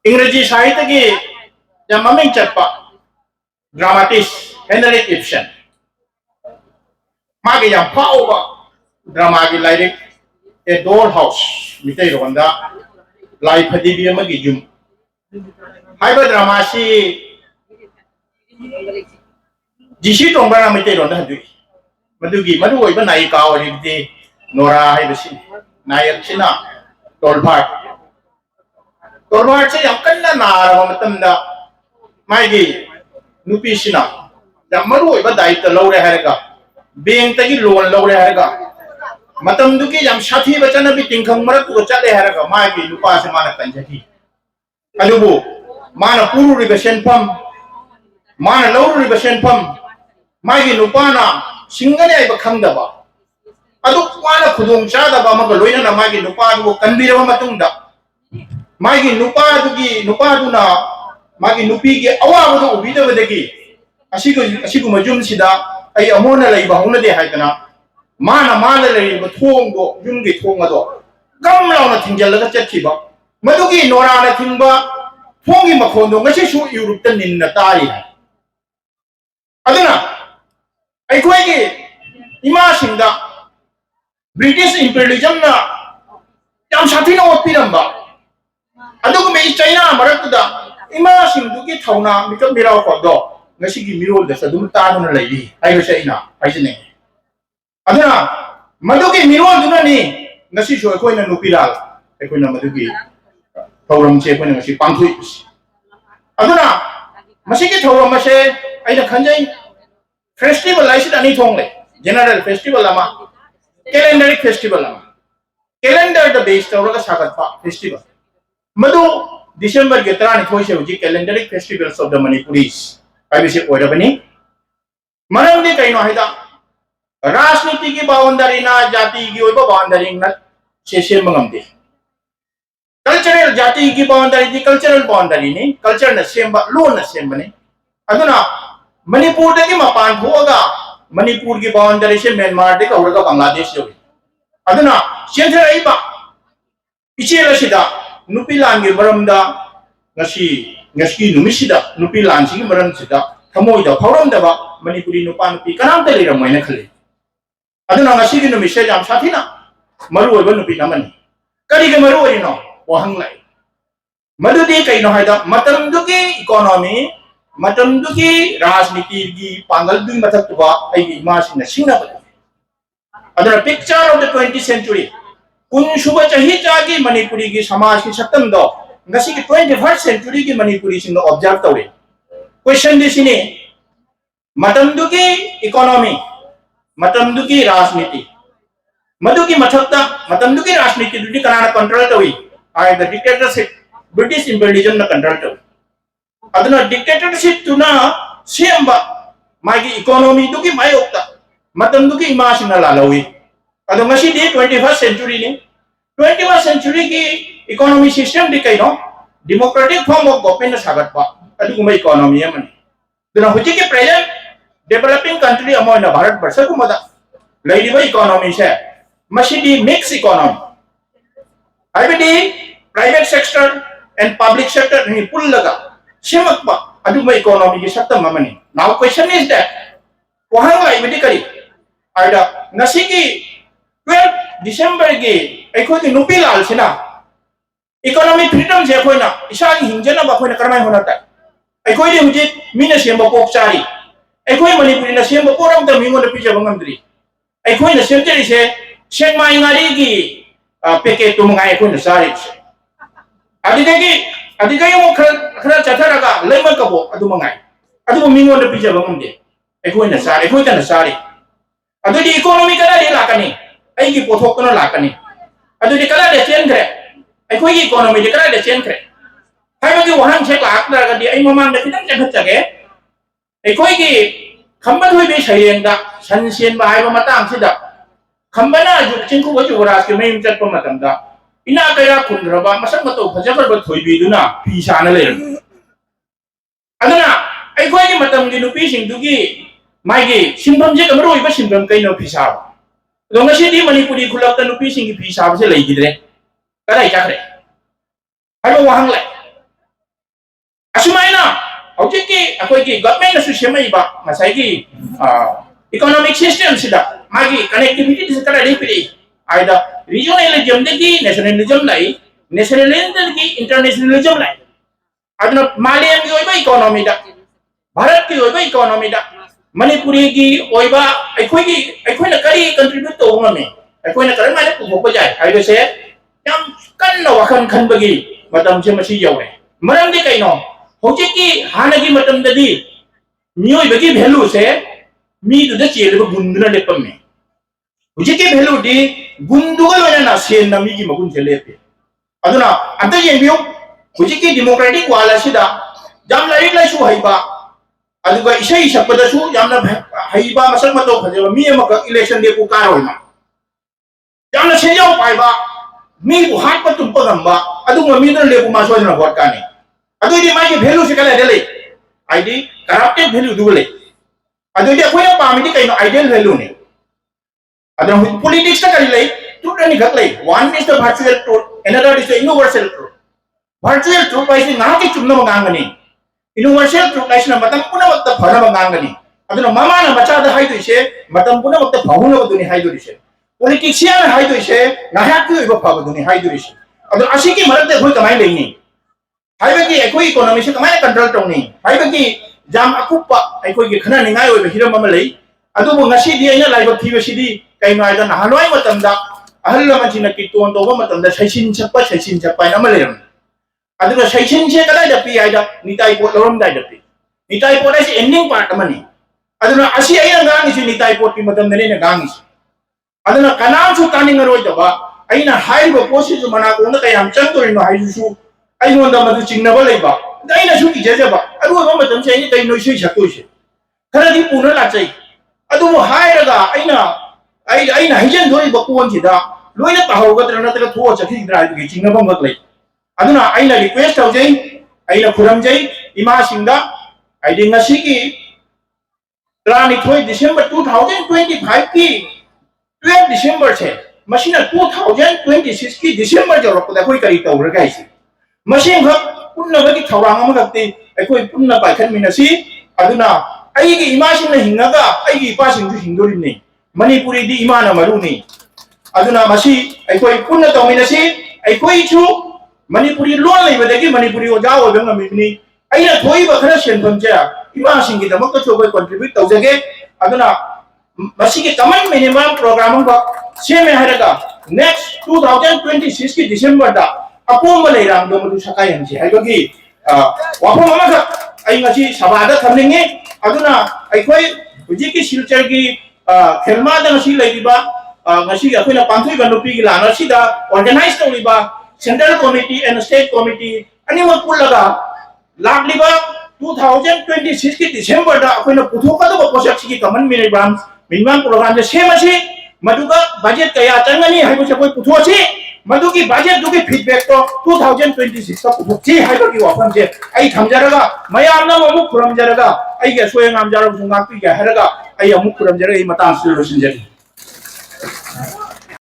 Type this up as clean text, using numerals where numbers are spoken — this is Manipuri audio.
इंग्रजी साहित्य की जब ममिंग चटपा ड्रामाटिस्ट हेनरी इब्सन मागे जब फाओबा ड्रामा की लाइरिक ए डोल हाउस मिटे रोंदा लाई फदीबी अमगी जुम हाइबा ड्रामा सी जिसी टोंबरा मिटे रोंदा हदुई मदुगी मदु ओइबा नायिका ओरिबदि नोरा हाइबसी नायक सिना टोलभाट से यम कन्ना नारबा मतमदा माइगी नुपी सिना यम मरु ओइबा दायित्व लौरे हारगा बैंक तगी लोन लौरे हारगा मतम दुकी यम साथी बचन भी तिंखंग मरक को चले हारगा माइगी नुपा से माना कंजकी अदुबु माना पुरु रिबेशन फम माना लौरु रिबेशन फम माइगी नुपाना सिंगने आइबा खंगदबा अदु माना खुदोंग चादबा मग लोइना माइगी नुपा दु कंबीरबा मतुंगदा मागी नुपादुना मागी नुपी के अवाबदो उबिदबदगी असिगु मजुम सिदा आई अमोना लैबा हौनदे हाइदना माना लैबा थोंगदो युमगी थोंगदो गम लाउना थिंजलगा चटखिबा मदुगी नोराना थिंबा थोंगी मखोंदो ngasisu यूरोप त निन्ना तारी अदुना अखोइगी इमा सिंदा ब्रिटिश इंपीरियलिज्म ना याम साथीना ओपिरंबा चाइना मरक्तुदा इमा सिंधुकी थौना मिकम मिराव खदो ngasiगी mirol da sadum taaduna laili aibase ina aisene aduna madugi mirol duna ni ngasi so koina nupiral koina madugi thauram che koina ngasi pangthui aduna masigi thauram ase aina khanjai festival laisi ani thongle general festival ama calendaric festival ama calendar the base tawraga sagatpa festival मधु दिसंबर के तरानी थोई से हुजी कैलेंडरिक फेस्टिवल्स ऑफ द मणिपुरीस आइबिसे ओइरबनी मरमदि कइनो हाइदा राजनीति की बाउंडरी ना जाति की ओइबा बाउंडरी न से मंगमदे कल्चरल जाति की बाउंडरी दी कल्चरल बाउंडरी ने कल्चर न सेमबा लो न सेमबने अदुना मणिपुर दगी मपान थोगा मणिपुर की बाउंडरी से म्यांमार दे कौरगा बांग्लादेश जोगी अदुना सेंट्रल आइबा इचे Rasida नुपी Langi मरमदा ngasi numisida nupi lansi maram sida thamoi da phauram da ba manipuri nupa nupi kanam te lera moina khale aduna ngasi gi numisya jam sathina maru oiba nupi namani kari ge maru oi no wahang lai madu di kai no haida matam du ki economy matam du ki rajniti gi pangal du mathak tu ba ai gi masina singna ba aduna picture of the 20th century kun suba chahi chagi manipuri की समाज की सकम दो ngasi की 21st century की manipuri सिंग ऑब्जर्व तौरे क्वेश्चन दिसिने मतमदु की इकोनॉमी मतमदु की राजनीति मधु की मथक्ता मतमदु की राजनीति दुदी कनाना कंट्रोल तौई आई द डिक्टेटरशिप ब्रिटिश इंपीरियलिज्म न कंट्रोल तौ अदना डिक्टेटरशिप तुना सेमबा मागी इकोनॉमी दुकी मायोक्ता मतमदु की इमासिना लालौई अदो ngasi di 21st century ni 21st century ki economy system di kaino democratic form of government sagat pa adu kuma economy amani duna huji ki present developing country amoina bharat barsha ku mada laidi ba economy se masidi mix economy ibd private sector and public sector ni pull laga semak pa adu ma economy ki sakta amani now question is that wahang la ibd kari aida ngasi ki 12 दिसंबर के अखोई नुपी लाल सिना इकोनॉमिक फ्रीडम से अखोइना इसागी हिंजना बखोइना करमाय होना ता अखोई हुजे मीना सेमबो पोक चारी अखोई मणिपुरी ना सेमबो पोरम द मिंगो न पिजे बंगमद्री अखोई ना सेमचरी से सेंगमाई ngari की पैकेट तुम गाय अखोई ना सारी अधिकारी वो खरा चथरागा लेमन कबो अदु मंगाई अदु मिंगो न पिजे बंगमदे अखोई ना सारी अखोई ता ना सारी अदु दी इकोनॉमी करा दे लाकनी आई पोथोकना लाकनी अदुदी कला दे चेंखरे अखोई की इकोनॉमी दे कला दे चेंखरे हाइबगी वहां से लाकदागदी आई ममान दे खिदंग जखचगे अखोई की खंबन होई बे सयेंदा सनसेन बा हाइबा मतांग सिदा खंबना जु चिंखु बजु राज के मेम चटप मतंदा इना कया खुंद्रबा मसक मतो फजबर थोइबिदुना फिसाना ले अदुना अखोई की मतम की नुपी सिंदुगी माइगी सिंभम जे कमरो इबा सिंभम कइनो फिसा लोंगसी दी मणिपुरी खुलक नुपी सिंगी फी साब से लई गिद्रे कदाई जाखरे हाइबो वहां लाय असुमाइना हौजिकी अखोइगी गवर्नमेंट नसु सेमैबा ngसाइगी इकोनॉमिक सिस्टम सिदा मागी कनेक्टिविटी से करा रिपिरी आइदा रीजनलिज्म दगी नेशनलिज्म लाई नेशनलिज्म दगी इंटरनेशनलिज्म लाई अदना मालेम की ओइबा इकोनॉमी दा भारत की ओइबा इकोनॉमी दा मणिपुरी की ओइबा अखोइना करी कंट्रीब्यूट तो ngame अखोइना करै माने पुथोकबा जाय हाइबसे याम कन्ना वखन खनबगी मतम से मसी यौरे मरम दि कैनो हौजिकी हानगी मतम ददी मियोइबगी वैल्यू से मी दुदा चेलबा गुंदुना लेपमे हौजिकी वैल्यू दी गुंदुगा लोना सेन नमी की मगुन से लेपे अदुना अंत येंबियो हौजिकी डेमोक्रेटिक वाला सिदा जाम लाइक लाइसु हाइबा अदुगा इसै सकपदसु यामना हाइबा मसक मतो फजेबा मी अमक इलेक्शन दे पुकार होइमा यामना सेजाव पाइबा मी को हाथ पर तुम पगंबा अदुगा मी दन लेपु मासोजना वोट काने अदुदी मागी वैल्यू से कला देले आईडी करप्टेड वैल्यू दुले अदुदी अखोइना पामिदि कैनो आइडियल वैल्यू ने अदुना पॉलिटिक्स ता करिले ट्रुथ गकले one is the virtual truth another is the universal truth virtual truth पाइसे नाके चुमना मंगांगनी यूनिवर्सल ट्रुथ लाइसना मतम पुना वक्त फना मंगांगनी अदुना मामाना मचादा हाइदुइसे मतम पुना वक्त फाहुना दुनि हाइदुइसे पॉलिटिशियन हाइदुइसे नाहाकि ओइबा फाबदुनि हाइदुइसे अदु असिकी मरते होय कमाय लेनी हाइबकी एकोई इकोनॉमी से कमाय कंट्रोल तौनी हाइबकी जाम अकुप्पा एकोई खना निंगाय ओइबा हिरम अमा लई अदुबो ngasi di aina laiba thibasidi kaino aida nahaloi matamda ahal lamachina kiton toba matamda saisin chappa na maleram aduga saisin che kada da pi aida nitai pot lorom dai da pi nitai pot ai ending part amani aduna asi aina gangi si nitai pot ki matamda ne gangi aduna kanam su taning ngaroi da ba aina haiba posi su mana ko na kayam changtori no haisu su ai ngonda madu chingnaba leiba aina su ki jejaba aduga matam se ai kai no sui sakoi se khara di puna la chai अदुमो हायरगा आइना हिजन दोई बकुवन सिदा लोइना ताहौगद्र नतगा थो चखि द्रा गे चिंगबम गक्लै अदुना आइना रिक्वेस्ट तौजै आइना खुरमजै इमा सिंगा आइदि ngasi की 23 दिसंबर 2025 की 12 दिसंबर से मसिना 2026 की दिसंबर जरपदा कोई करी तौरगा इसे मसिन खक पुन्नबगी थौरांग अमगक्ति अखोई पुन्ना पाखन मिनसी अदुना आइगी इमासिंग हिंगागा आइगी इपासिंग हिंदोरिनी मणिपुरी दी इमाना मरुनी अदुना मसी अखोई पुन्ना तौमिनसी अखोई छु मणिपुरी लोन लेबदगी मणिपुरी ओजा ओबंग मिनी आइना थोई बखरा सेनफमजे इमासिंग की दमक तो कोई कंट्रीब्यूट तौजगे अदुना मसी के कमन मिनिमम प्रोग्राम को सेमे हरगा नेक्स्ट 2026 की दिसंबर दा अपोम लेराम दो मदु सकाय हंसी हाइबगी वाफम अमगा आई ngasi sabada thamningi aduna aikoi hujiki silchar gi khelma da ngasi laiba ngasi akoina panthui ganupi gi lana sida organize tawliba central committee and state committee ani ma pullaga lagliba 2026 ki december da akoina puthoka da project gi common minimum program je semasi maduga budget kaya changani haibo se koi puthosi मधुकी बजट दुकी फीडबैक तो 2026 का पुथोची हाइबकी वाफम जे आई थमजरगा मयामना ममु खुरमजरगा आई गे सोयंग आमजरग सुंगापी गे हरगा आई अमु खुरमजरगा ई मतां सिलुशन जे